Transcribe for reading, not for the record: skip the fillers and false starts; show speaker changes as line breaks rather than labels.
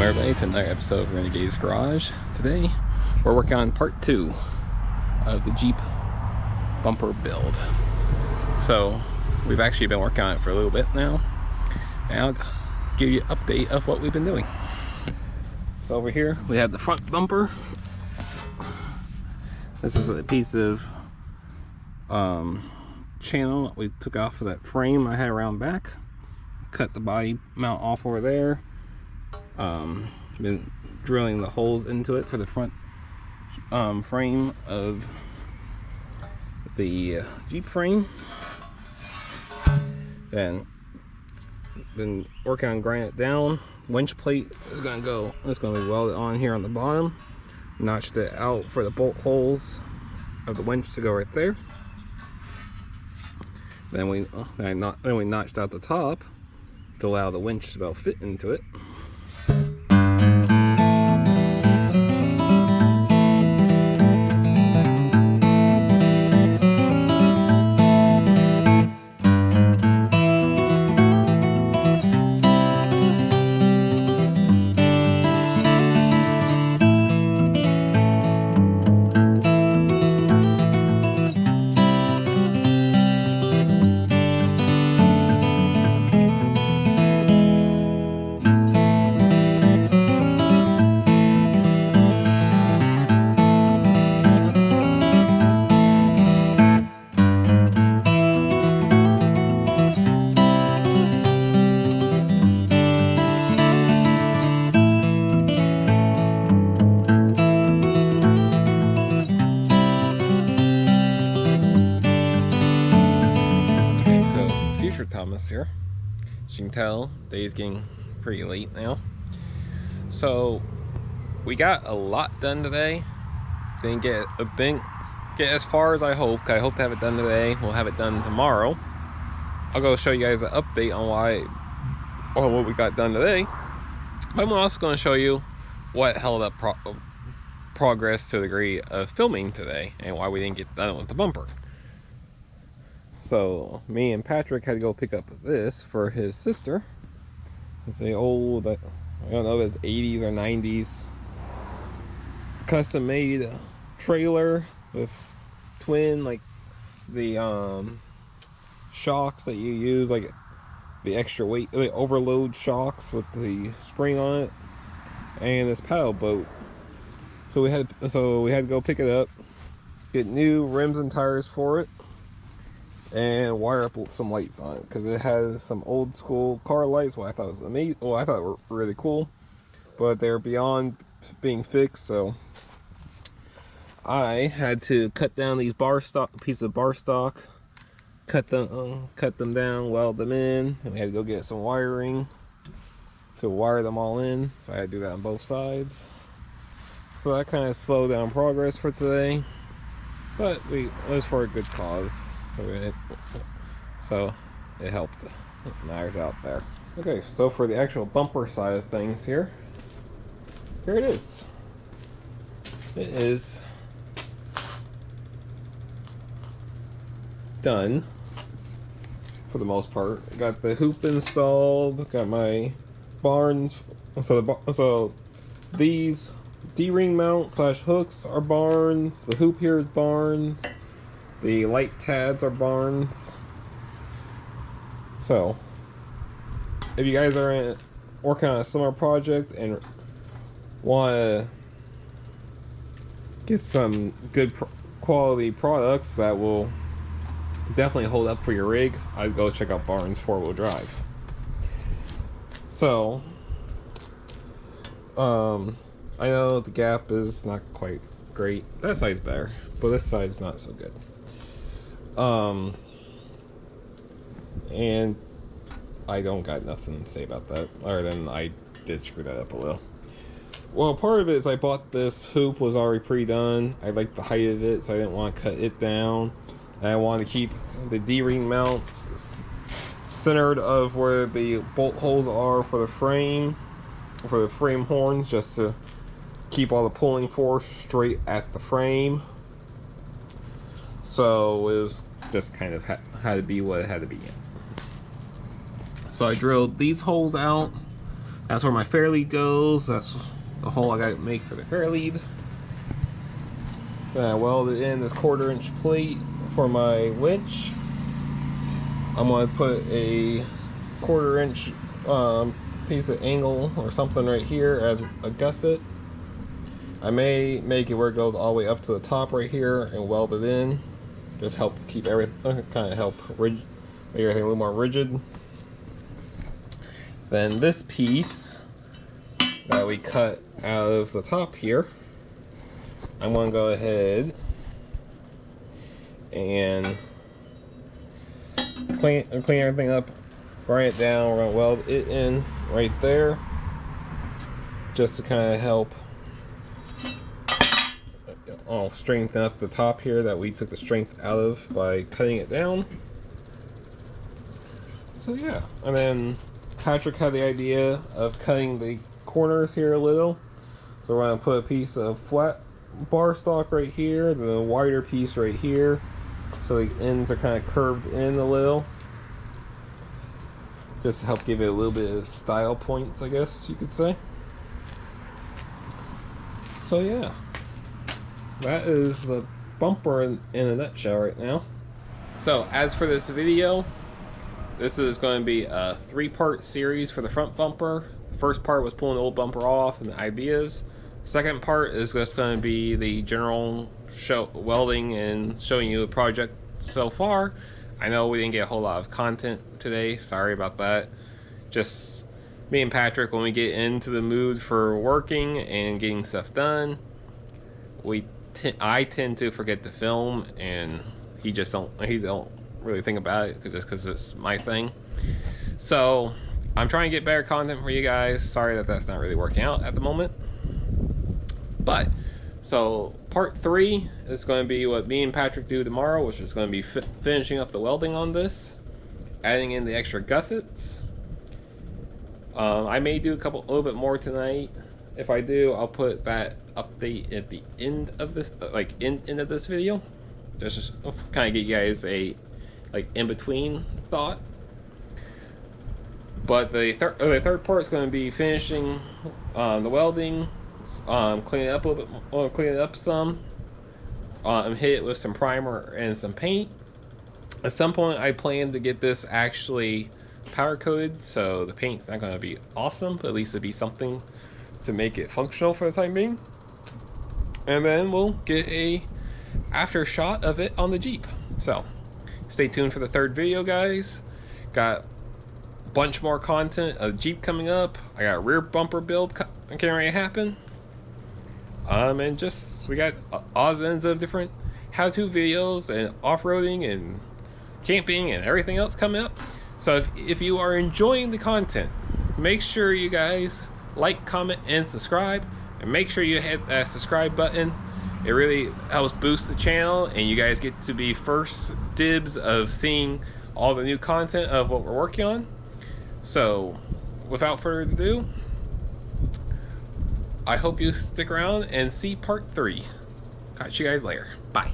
everybody to another episode of Renegade's Garage. Today we're working on part 2 of the Jeep bumper build. So we've actually been working on it for a little bit now, and I'll give you an update of what we've been doing. So over here we have the front bumper. This is a piece of channel that we took off of that frame I had around back. Cut the body mount off over there. Been drilling the holes into it for the front frame of the Jeep frame. Then been working on grinding it down. Winch plate is gonna go. It's gonna be welded on here on the bottom. Notched it out for the bolt holes of the winch to go right there. Then we notched out the top to allow the winch to be able to fit into it. Thomas here. As you can tell, day's getting pretty late now. So we got a lot done today. Didn't get as far as I hoped. I hope to have it done today. We'll have it done tomorrow. I'll go show you guys an update on what we got done today. But I'm also going to show you what held up progress to the degree of filming today and why we didn't get done with the bumper. So me and Patrick had to go pick up this for his sister. It's a old, I don't know if it's 80s or 90s custom made trailer with twin, like the shocks that you use, like the extra weight, the overload shocks with the spring on it, and this paddle boat. So we had to go pick it up, get new rims and tires for it, and wire up some lights on it because it has some old school car lights. Well, I thought it was amazing. Well, I thought it were really cool, but they're beyond being fixed. So I had to cut down these pieces of bar stock, cut them down, weld them in, and we had to go get some wiring to wire them all in. So I had to do that on both sides. So that kind of slowed down progress for today, but it was for a good cause. So it helped matters out there. Okay, so for the actual bumper side of things here it is. It is done for the most part. Got the hoop installed, got my barns. So these D-ring mount / hooks are barns. The hoop here is barns. The light tabs are barns. So if you guys are working on a similar project and want to get some good quality products that will definitely hold up for your rig, I'd go check out Barnes 4-wheel drive. So I know the gap is not quite great. That side's better, but this side's not so good. And I don't got nothing to say about that, other than I did screw that up a little. Well, part of it is I bought this hoop, was already pre-done. I liked the height of it, so I didn't want to cut it down. And I wanted to keep the D-ring mounts centered of where the bolt holes are for the frame horns, just to keep all the pulling force straight at the frame. So it was just kind of had to be what it had to be. So I drilled these holes out. That's where my fairlead goes. That's the hole I gotta make for the fairlead. Then I welded in this 1/4" plate for my winch. I'm gonna put a 1/4" piece of angle or something right here as a gusset. I may make it where it goes all the way up to the top right here and weld it in. Just help keep everything, kind of help make everything a little more rigid. Then this piece that we cut out of the top here, I'm going to go ahead and clean everything up, grind it down. We're going to weld it in right there just to kind of help strengthen up the top here that we took the strength out of by cutting it down. So yeah, and then Patrick had the idea of cutting the corners here a little, so we're going to put a piece of flat bar stock right here, then a wider piece right here, so the ends are kind of curved in a little, just to help give it a little bit of style points, I guess you could say. So yeah, that is the bumper in a nutshell right now. So as for this video, this is going to be a 3-part series for the front bumper. The first part was pulling the old bumper off and the ideas. Second part is just going to be the general welding and showing you the project so far. I know we didn't get a whole lot of content today, sorry about that. Just me and Patrick, when we get into the mood for working and getting stuff done, I tend to forget to film, and he don't really think about it just because it's my thing. So I'm trying to get better content for you guys. Sorry that that's not really working out at the moment. But so part 3 is going to be what me and Patrick do tomorrow, which is going to be finishing up the welding on this, adding in the extra gussets. I may do a little bit more tonight. If I do, I'll put that update at the end of this, end of this video, just kind of get you guys a in between thought. But the third part is going to be finishing the welding, cleaning it up a little bit more, clean it up some, hit it with some primer and some paint. At some point I plan to get this actually powder coated, so the paint's not going to be awesome, but at least it'll be something to make it functional for the time being. And then we'll get a after shot of it on the Jeep. So stay tuned for the 3rd video, guys. Got a bunch more content of Jeep coming up. I got a rear bumper build getting ready to happen. And just we got odds and ends of different how-to videos and off-roading and camping and everything else coming up. So if you are enjoying the content, make sure you guys like, comment, and subscribe, and make sure you hit that subscribe button. It really helps boost the channel, and you guys get to be first dibs of seeing all the new content of what we're working on. So without further ado, I hope you stick around and see part 3. Catch you guys later. Bye.